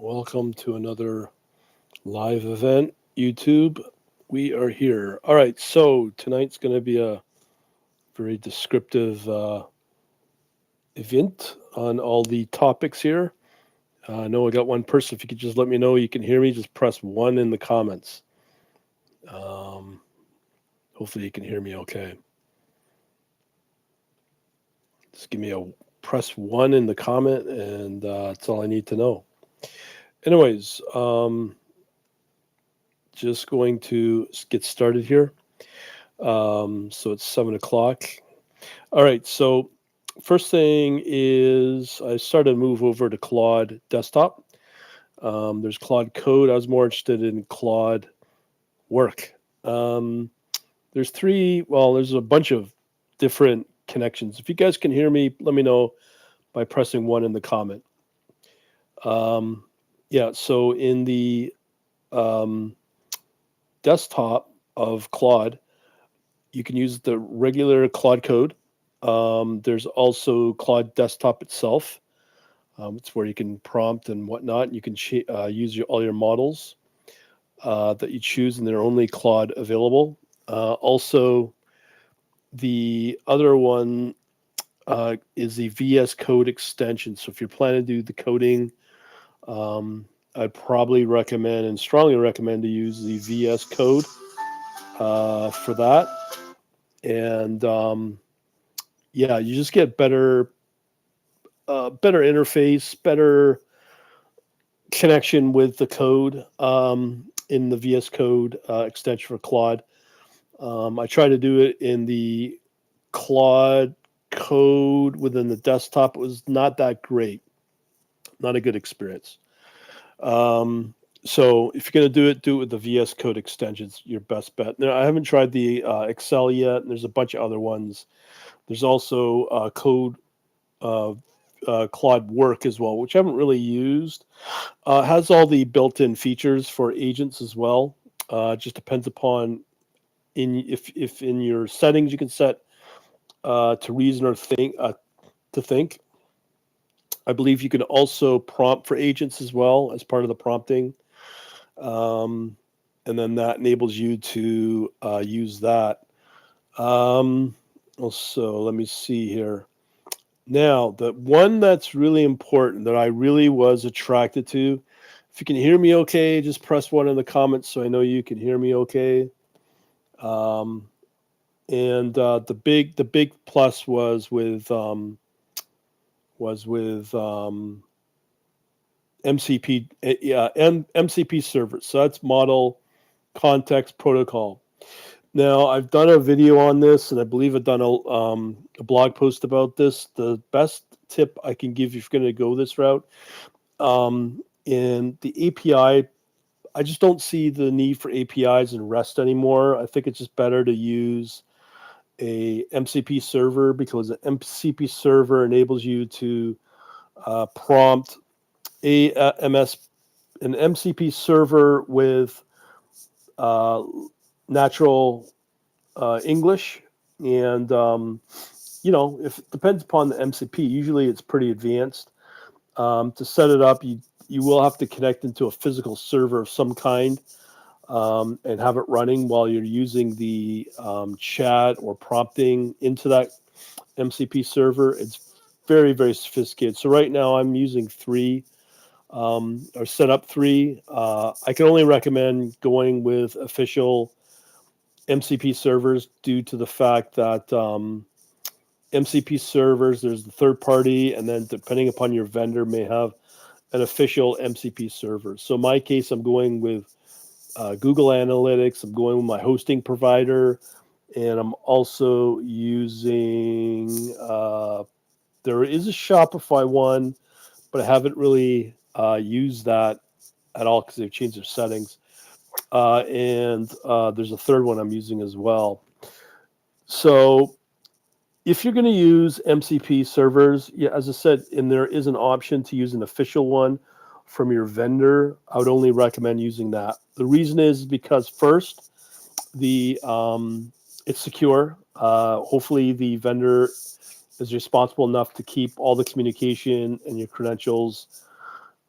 Welcome to another live event, YouTube. We are here. All right, so tonight's going to be a very descriptive event on all the topics here. I know I got one person. If you could just let me know you can hear me, just press 1 in the comments. Um, Hopefully you can hear me okay. Just give me a press 1 in the comment, and that's all I need to know. Anyways, just going to get started here. So it's 7 o'clock. All right. So first thing is I started to move over to Claude Desktop. There's Claude Code. I was more interested in Claude Work. There's there's a bunch of different connections. If you guys can hear me, let me know by pressing 1 in the comment. So in the desktop of Claude, you can use the regular Claude Code. There's also Claude Desktop itself. It's where you can prompt and whatnot. You can use all your models that you choose, and they're only Claude available. Also, the other one is the VS Code extension. So if you're planning to do the coding, I'd probably recommend and strongly recommend to use the VS Code for that. And you just get better interface, better connection with the code in the VS Code extension for Claude. I try to do it in the Claude Code within the desktop. It was not that great, not a good experience. So if you're going to do it with the VS Code extensions, your best bet. Now, I haven't tried the Excel yet, and there's a bunch of other ones. There's also Claude Work as well, which I haven't really used. Has all the built-in features for agents as well. It just depends upon if in your settings you can set to reason or think to think. I believe you can also prompt for agents as well as part of the prompting. And then that enables you to use that. Also, let me see here. Now, the one that's really important that I really was attracted to, if you can hear me okay, just press 1 in the comments so I know you can hear me okay. The big plus was with MCP, MCP servers. So that's Model Context Protocol. Now, I've done a video on this, and I believe I've done a blog post about this. The best tip I can give you if you're going to go this route, in the API, I just don't see the need for APIs and REST anymore. I think it's just better to use a MCP server, because an MCP server enables you to prompt an MCP server with natural English, and if it depends upon the MCP, usually it's pretty advanced. To set it up, you will have to connect into a physical server of some kind, and have it running while you're using the chat or prompting into that MCP server. It's very, very sophisticated. So right now I'm using 3, or set up 3. I can only recommend going with official MCP servers due to the fact that MCP servers, there's the third party, and then depending upon your vendor, may have an official MCP server. So in my case, I'm going with Google Analytics. I'm going with my hosting provider, and I'm also using, there is a Shopify one, but I haven't really used that at all because they've changed their settings. And there's a third one I'm using as well. So if you're going to use MCP servers, as I said, and there is an option to use an official one from your vendor, I would only recommend using that. The reason is because first, it's secure. Hopefully the vendor is responsible enough to keep all the communication and your credentials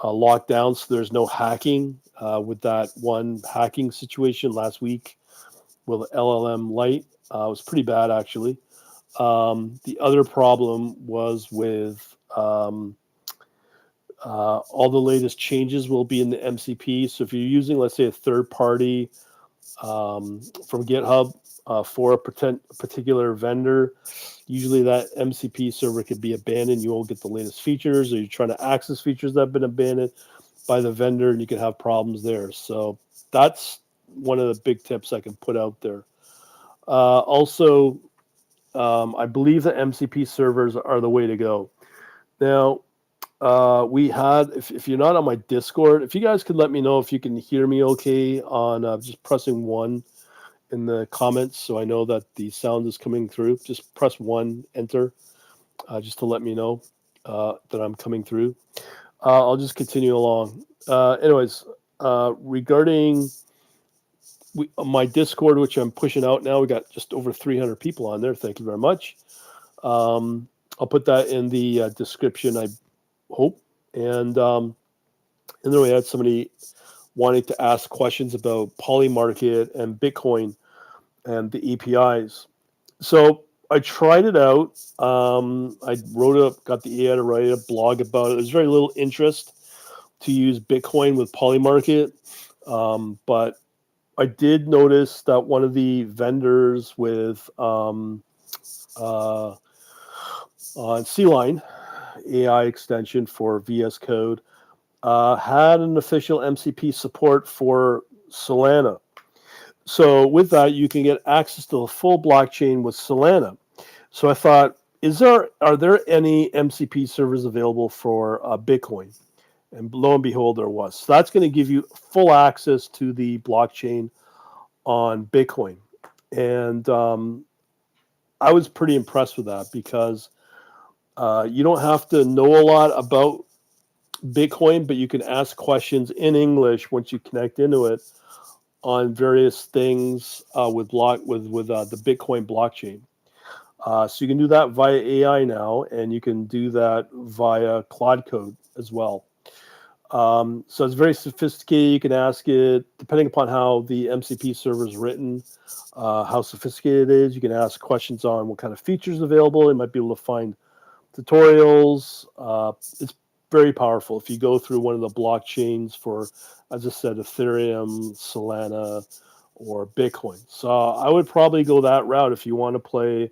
locked down, so there's no hacking with that one hacking situation last week with LLM Lite. It was pretty bad, actually. The other problem was with all the latest changes will be in the MCP. So if you're using, let's say, a third party from GitHub for a particular vendor, usually that MCP server could be abandoned. You won't get the latest features, or you're trying to access features that have been abandoned by the vendor, and you can have problems there. So that's one of the big tips I can put out there. Also, I believe that MCP servers are the way to go. Now, we had, if you're not on my Discord, if you guys could let me know if you can hear me okay on just pressing 1 in the comments, so I know that the sound is coming through. Just press 1, enter, just to let me know that I'm coming through. I'll just continue along. Anyways, regarding my Discord, which I'm pushing out now, we got just over 300 people on there. Thank you very much. I'll put that in the description, I hope. And then we had somebody wanting to ask questions about Polymarket and Bitcoin and the APIs. So I tried it out. I got the AI to write a blog about it. There's very little interest to use Bitcoin with Polymarket, but I did notice that one of the vendors with C-Line AI extension for VS Code had an official MCP support for Solana. So with that, you can get access to the full blockchain with Solana. So I thought, are there any MCP servers available for Bitcoin? And lo and behold, there was. So that's going to give you full access to the blockchain on Bitcoin. And I was pretty impressed with that, because you don't have to know a lot about Bitcoin, but you can ask questions in English once you connect into it on various things with the Bitcoin blockchain. So you can do that via AI now, and you can do that via Claude Code as well. So it's very sophisticated. You can ask it, depending upon how the MCP server is written, how sophisticated it is. You can ask questions on what kind of features available. You might be able to find tutorials. It's very powerful if you go through one of the blockchains for, as I said, Ethereum, Solana, or Bitcoin. So I would probably go that route if you want to play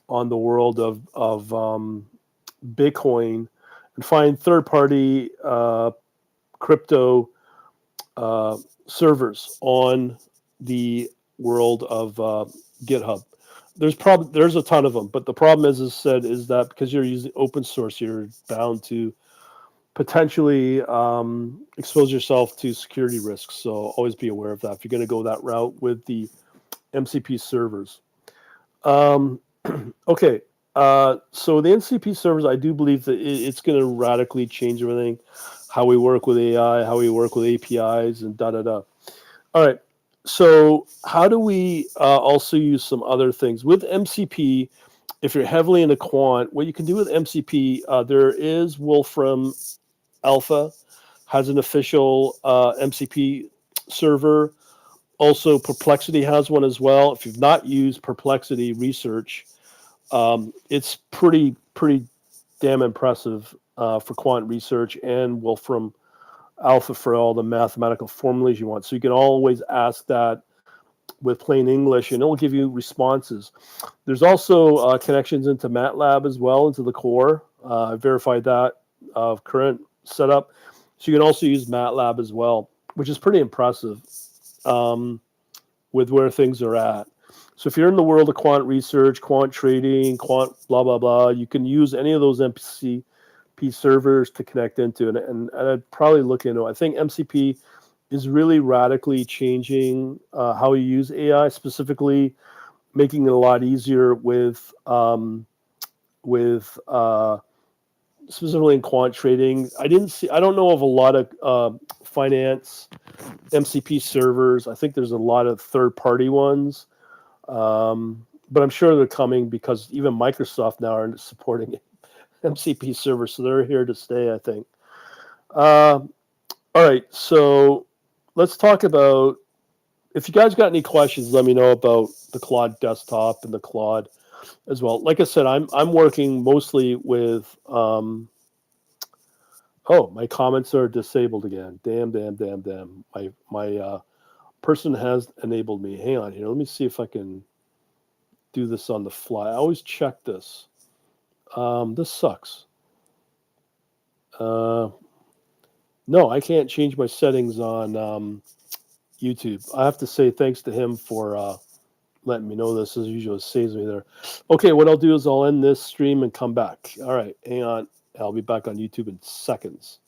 on the world of Bitcoin and find third-party crypto servers on the world of GitHub. There's a ton of them, but the problem, as I said, is that because you're using open source, you're bound to potentially expose yourself to security risks. So always be aware of that if you're going to go that route with the MCP servers. Okay, so the MCP servers, I do believe that it's going to radically change everything, how we work with AI, how we work with APIs, and da-da-da. All right, so how do we also use some other things? With MCP, if you're heavily into quant, what you can do with MCP, there is Wolfram Alpha, has an official MCP server. Also, Perplexity has one as well. If you've not used Perplexity Research, it's pretty damn impressive for quant research, and Wolfram Alpha for all the mathematical formulas you want. So you can always ask that with plain English, and it will give you responses. There's also connections into MATLAB as well, into the core. I verified that current setup. So you can also use MATLAB as well, which is pretty impressive with where things are at. So if you're in the world of quant research, quant trading, quant blah, blah, blah, you can use any of those MCP servers to connect into. And I'd probably look into it. I think MCP is really radically changing how you use AI, specifically making it a lot easier with specifically in quant trading. I don't know of a lot of finance MCP servers. I think there's a lot of third-party ones. But I'm sure they're coming, because even Microsoft now are supporting MCP servers, so they're here to stay, I think. Uh, all right, so let's talk about. If you guys got any questions, let me know about the Claude Desktop and the Claude as well. Like I said, I'm working mostly with. Oh, my comments are disabled again. Damn, damn, damn, damn. My person has enabled me. Hang on here. Let me see if I can do this on the fly. I always check this. This sucks. Uh, no, I can't change my settings on YouTube. I have to say thanks to him for letting me know this. As usual, it saves me there. Okay, what I'll do is I'll end this stream and come back. All right, hang on. I'll be back on YouTube in seconds.